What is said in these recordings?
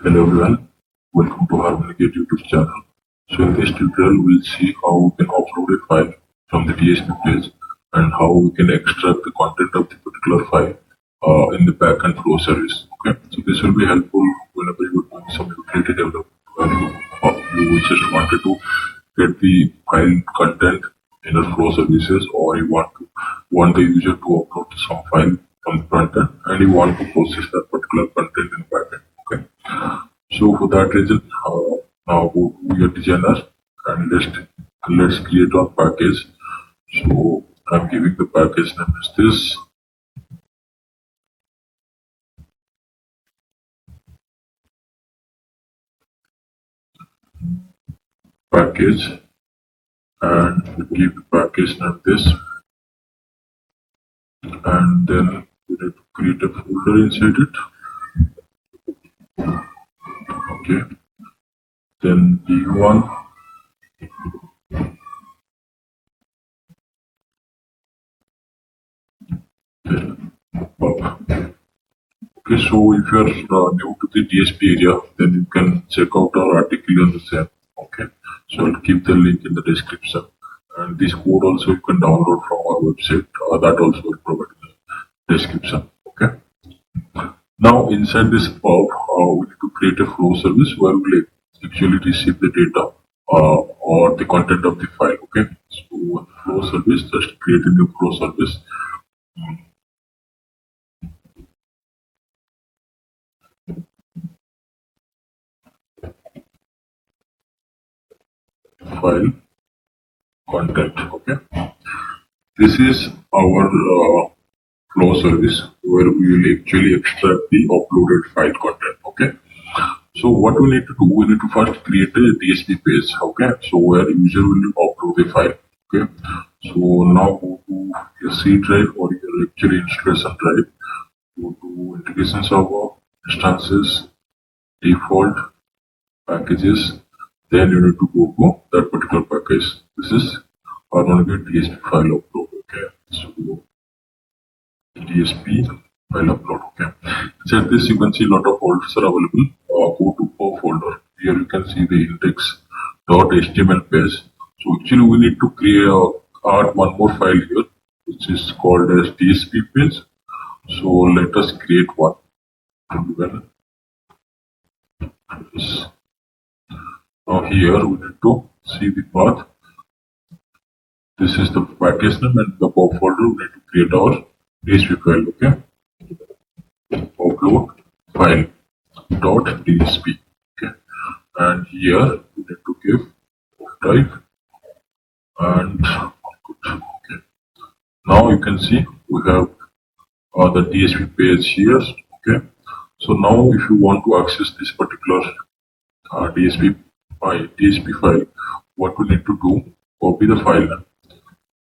Hello everyone, welcome to Harmonigate YouTube channel. So in this tutorial we'll see how we can upload a file from the DSP page and how we can extract the content of the particular file in the backend flow service. Okay, so this will be helpful whenever you're doing some utility development where you just wanted to get the file content in a flow services, or you want the user to upload some file from the front end and you want to process that particular content in the backend. Okay. So for that reason, now go to your designer and let's create our package. So I'm giving the package name as this. Package, and give the package name this, and then we need to create a folder inside it. Okay. Then D1. Okay, so if you are new to the DSP area, then you can check out our article on the same. Okay, so I'll keep the link in the description, and this code also you can download from our website. That also will provide in the description. Okay. Now inside this pub, we need to create a flow service where we actually receive the data or the content of the file. Okay, so flow service, just create a new flow service. File content. Okay, this is our flow service where we will actually extract the uploaded file content. Okay, so what we need to do, we need to first create a DSP page. Okay, so where user will upload the file. Okay, so now go to your C drive or your actually installation drive. Go to integration server, instances, default, packages. Then you need to go to that particular package. This is Harmonigate DSP file upload. Okay, so DSP file upload. Okay, inside this you can see a lot of folders are available. Go to per folder. Here you can see the index.html page. So actually we need to add one more file here, which is called as DSP page. So let us create one. Now here we need to see the path. This is the package name, and the pop folder we need to create our DSP file. Okay, upload file .dsp. Okay, and here we need to give type and okay. Now you can see we have the DSP page here. Okay, so now if you want to access this particular DSP file, what we need to do, copy the file name,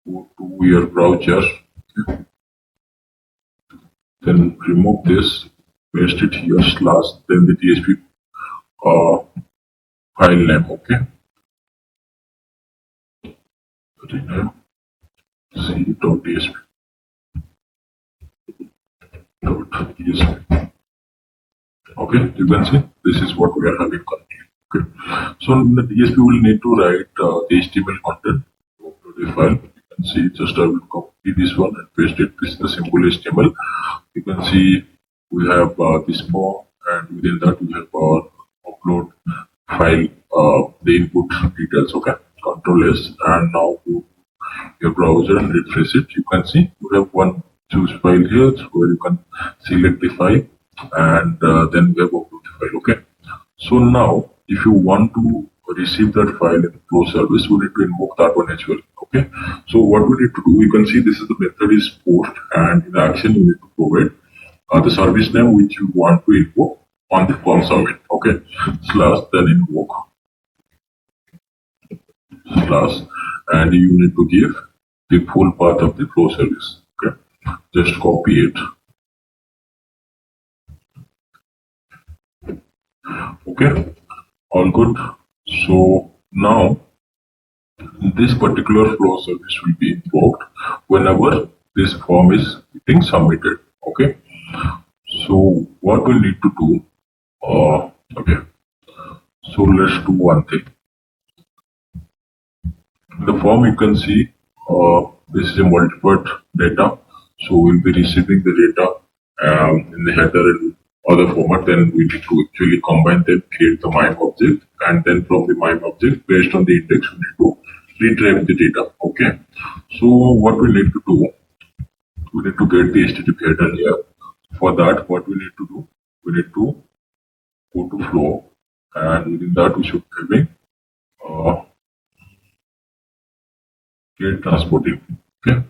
go to your browser, okay. Then remove this, paste it here, / then the DSP file name. Okay, rename c.dsp. Okay, you can see this is what we are having currently. Okay, so in the DSP we will need to write the HTML content to the file. You can see, just I will copy this one and paste it. This is the simple HTML. You can see we have this form, and within that we have our upload file, the input details. Okay, Control S, and now go to your browser and refresh it. You can see we have one choose file here, where you can select the file, and then we have upload the file. Okay, so now if you want to receive that file in the flow service, we need to invoke that one as well. Okay, so what we need to do, you can see this is the method is post, and in the action you need to provide the service name which you want to invoke on the console. Okay, / then invoke / and you need to give the full path of the flow service. Okay, just copy it. Okay, all good. So now this particular flow service will be invoked whenever this form is getting submitted. Okay, so what we need to do, Okay, so let's do one thing. In the form you can see this is a multiple data, so we'll be receiving the data in the header and other format. Then we need to actually combine them, create the MIME object, and then from the MIME object, based on the index, we need to retrieve the data. Okay, so what we need to do, we need to get the HTTP header here. For that, what we need to do, we need to go to flow, and within that we should be having get transporting. Okay,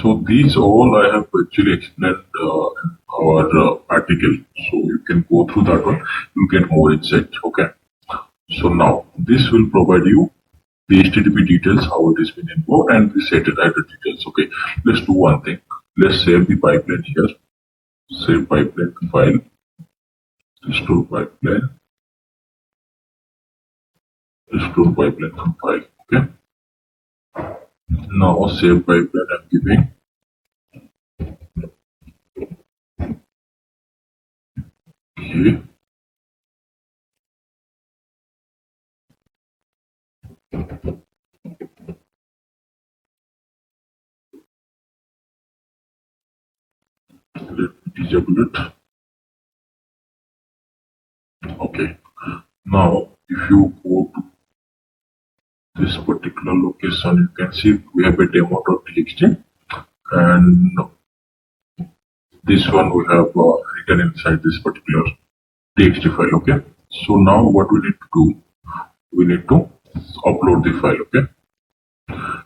so these all I have actually explained in our article, so you can go through that one, you get more insight. Okay, so now this will provide you the HTTP details, how it has been invoked, and the set header details. Okay, let's do one thing. Let's save the pipeline here. Save pipeline file. Restore pipeline. Restore pipeline from file. Okay. Now save pipeline. I'm giving okay. Let me disable it. Okay. Now if you go to this particular location, you can see we have a demo.txt, and this one we have written inside this particular txt file. Okay, so now what we need to do, we need to upload the file. Okay,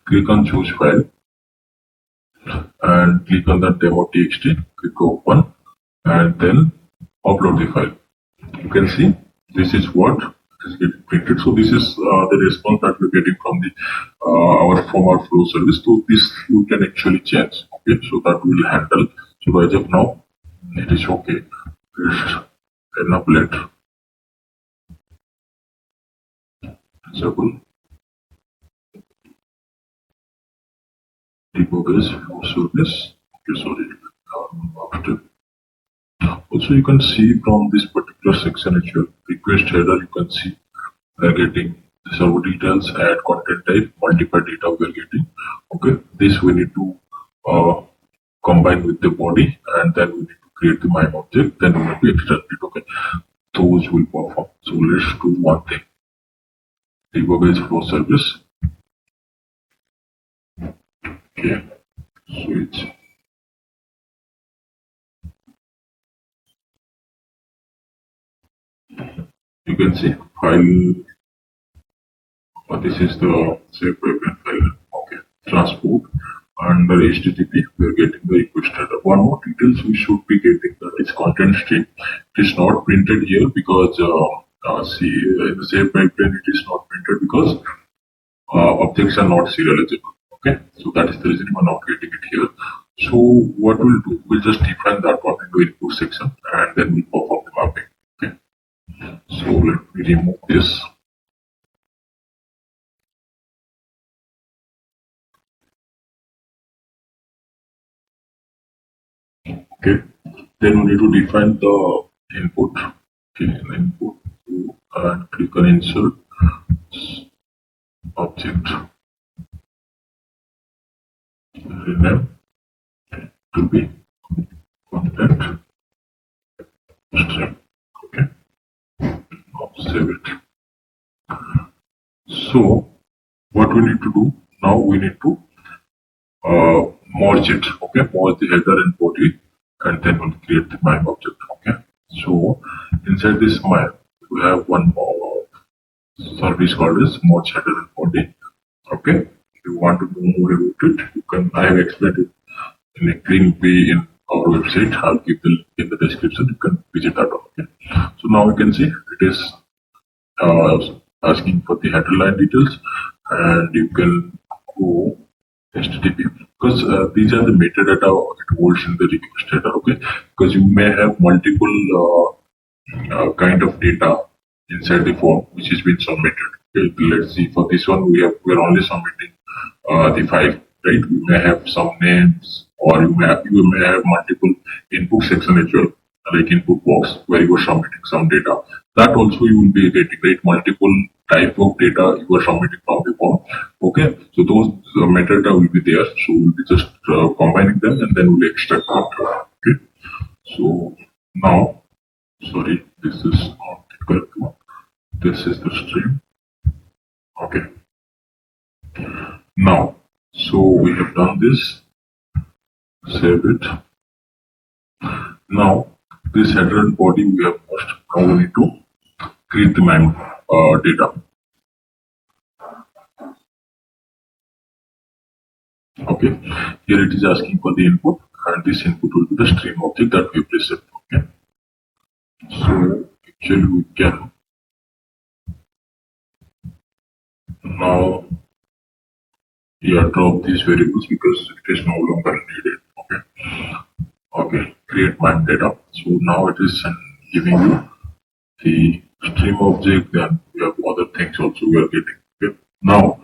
click on choose file and click on the demo.txt, click open, and then upload the file. You can see this is what is getting printed. So this is the response that we're getting from the from our flow service. So this you can actually change. Okay, so that will handle. So as of now, it is okay. Let's enable it. Disable debug is flow service. Okay, sorry. After. Also, you can see from this particular section, as your request header, you can see we are getting the server details, add content type, multiple data we are getting. Okay, this we need to combine with the body, and then we need to create the MIME object, then we need to extract it. Okay, those will perform. So let's do one thing. Debug is flow service. Okay, switch. You can see file. This is the save pipeline file. Okay, transport under HTTP. We are getting the request header. One more details we should be getting, that is content string. It is not printed here because see in the save pipeline it is not printed because objects are not serializable. Okay, so that is the reason we are not getting it here. So what we'll do, we'll just define that one in the input section, and then we'll perform the mapping. Okay, so let me remove this. Okay, then we need to define the input. Okay, input, and click on insert object, rename to be content string. Okay, now save it. So what we need to do now, we need to merge it. Okay, merge the header and body, and then we'll create the MIME object. Okay, so inside this MIME we have one more service called as merge header and body. Okay, if you want to know more about it, you can. I have explained it in a clean way in our website. I'll give the link in the description. You can visit that one. Okay, so now you can see it is asking for the header line details, and you can go HTTP, because these are the metadata it holds in the request header. Okay, because you may have multiple kind of data inside the form which is being submitted. Okay, let's see, for this one we are only submitting the file, right? We may have some names, or you may have multiple input section as well, like input box where you are submitting some data. that also you will be getting, right? Multiple type of data you are submitting from the form. Okay, so those metadata will be there. So we'll be just combining them and then we'll extract them. Okay, so now, sorry, this is not the correct one. This is the stream. Okay, now, so we have done this. Save it. Now, this header and body we have passed. Now we need to create the main data. Okay, here it is asking for the input, and this input will be the stream object that we have received. Okay, so actually we can now drop these variables because it is no longer needed. Okay, create main data. So now it is giving you the stream object, then we have other things also we are getting. Okay, now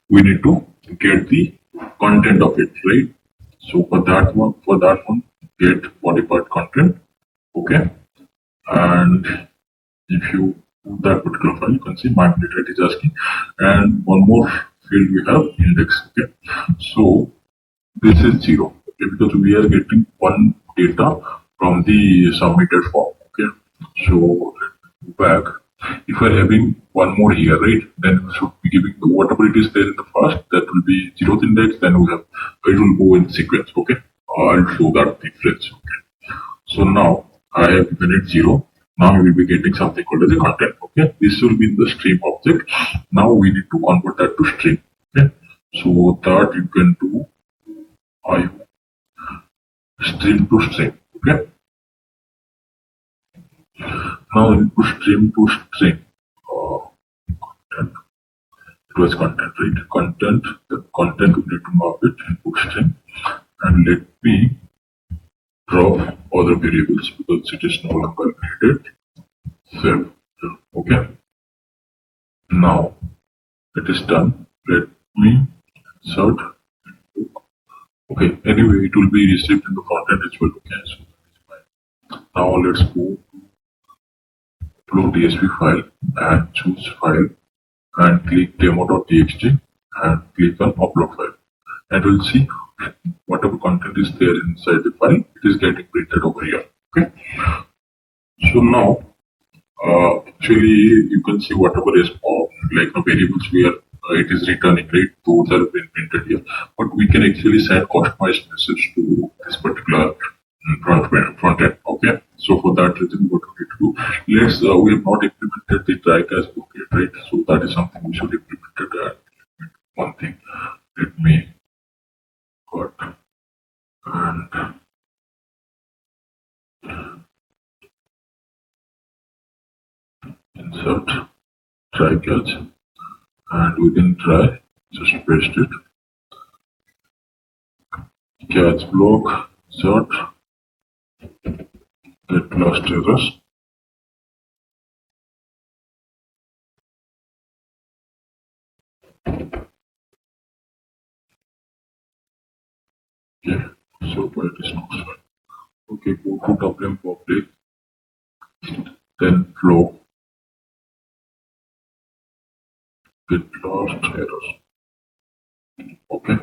we need to get the content of it, right? So for that one, get body part content. Okay, and if you do that particular file, you can see my data it is asking, and one more field we have index. Okay, so this is 0. Okay, because we are getting one data from the submitted form. Okay, so let's go back. If we are having one more here, right, then we should be giving whatever it is there in the first, that will be 0th index, then we have it will go in sequence. Okay, I'll show that difference. Okay, so now I have given it 0. Now we will be getting something called as a content. Okay, this will be the stream object. Now we need to convert that to string. Okay, so that you can do stream to string. Okay, now input stream to string. Content. It was content, right? Content. The content we need to map it input string, and let me drop other variables because it is no longer needed. Save. Okay. Now it is done. Let me insert. Okay. Anyway, it will be received in the content as well. Okay. So that is fine. Now let's go to upload DSP file and choose file and click demo.txt and click on upload file. And we'll see whatever content is there inside the file, it is getting printed over here. Okay. So now actually you can see whatever is like the variables where it is returning, right? Those are been printed here. But we can actually send customized message to this particular front end. Okay. So for that reason, what we need to do, let's we have not implemented the try catch bucket, right? So that is something we should implement it. One thing, let me cut and insert try catch, and within try just paste it, catch block, insert, get lost errors. Okay, so far it is not fine. Okay, go to WM public, then flow, get lost errors. Okay.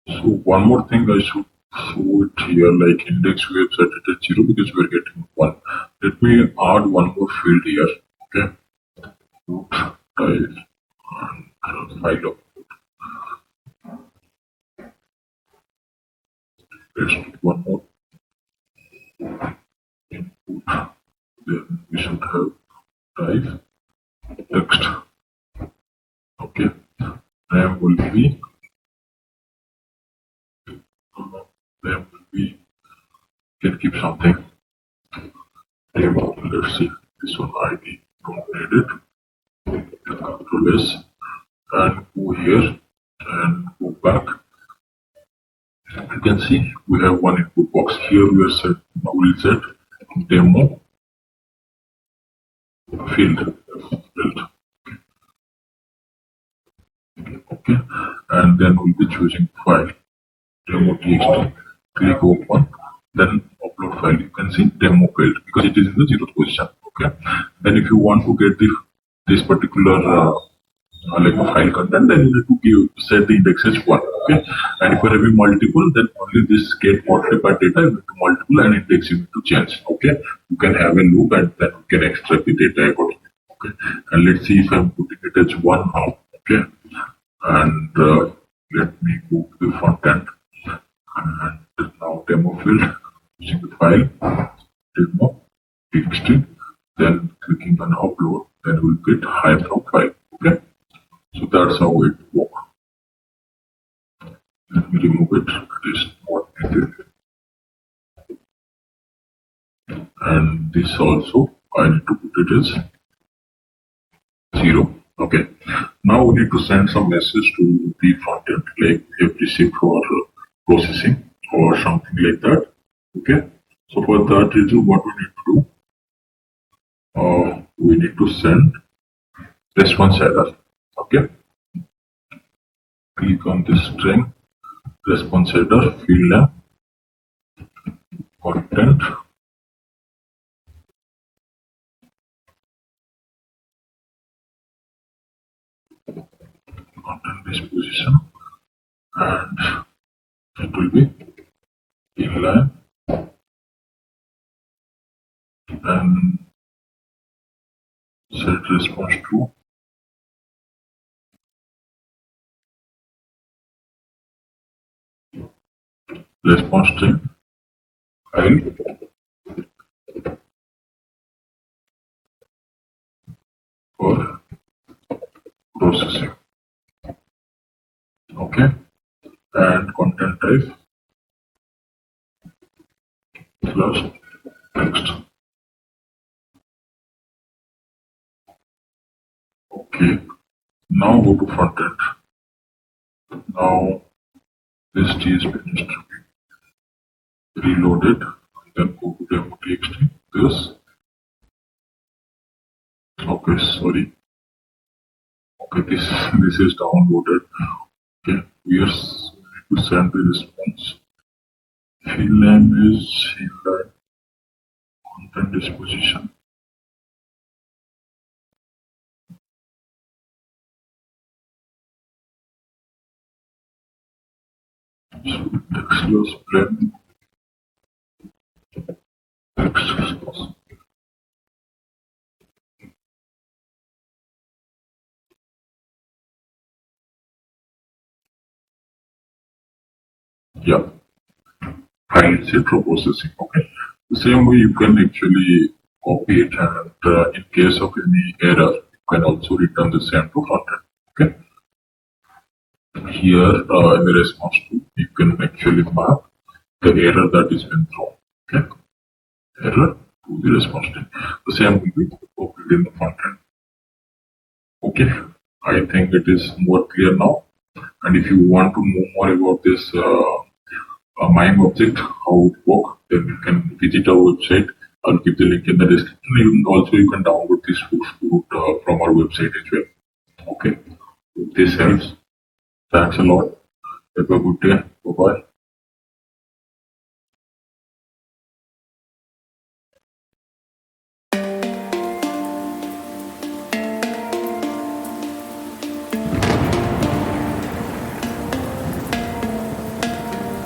So one more thing I should show it here, like index we have set it at 0 because we are getting 1. Let me add one more field here. Okay. Root type and file of paste one more input. Then we should have type text. Okay. Name will be can keep something table. Let's see this one ID. Don't need it. Control S and go here and go back. You can see we have one input box here. We are set. Now we'll set demo field. Okay, and then we'll be choosing file demo.txt. click open, then upload file. You can see demo failed because it is in the 0th position. Okay. Then if you want to get this particular like a file content, then you need to set the index as 1. Okay. And if you're having multiple, then only this get modified data you need to multiple and index you need to change. Okay. You can have a loop and then you can extract the data accordingly. Okay. And let's see if I'm putting it as 1 now. Okay. And let me go to the front end. And now demo field, using the file, demo, txt, then clicking on upload, then we'll get high from file. Okay. So that's how it works. Let me remove it. It is not needed. And this also, I need to put it as 0. Okay. Now we need to send some message to the front end, like we have received for processing or something like that. Okay. So for that reason, what we need to do, we need to send response header. Okay. Click on this string, response header, field name, content, content disposition, and it will be inline and set response to response string file for processing. Okay. And content type plus text. Okay. Now go to front end. Now this TSP needs to be reloaded. Then go to demo txt. This. Okay, sorry. Okay, this is downloaded. Okay, we are need to send the response. Field name is inline, content disposition. So text was plain text. Yeah, file set for processing. Okay, the same way you can actually copy it, and in case of any error, you can also return the same to front end. Okay. Here in the response to, you can actually mark the error that is been thrown. Okay, error to the response to. The same will be copied in the front end. Okay, I think it is more clear now. And if you want to know more about this MIME object, how it works, then you can visit our website. I'll keep the link in the description. Even also, you can download this source code from our website as well. Okay, if this helps, thanks a lot. Have a good day. Bye bye.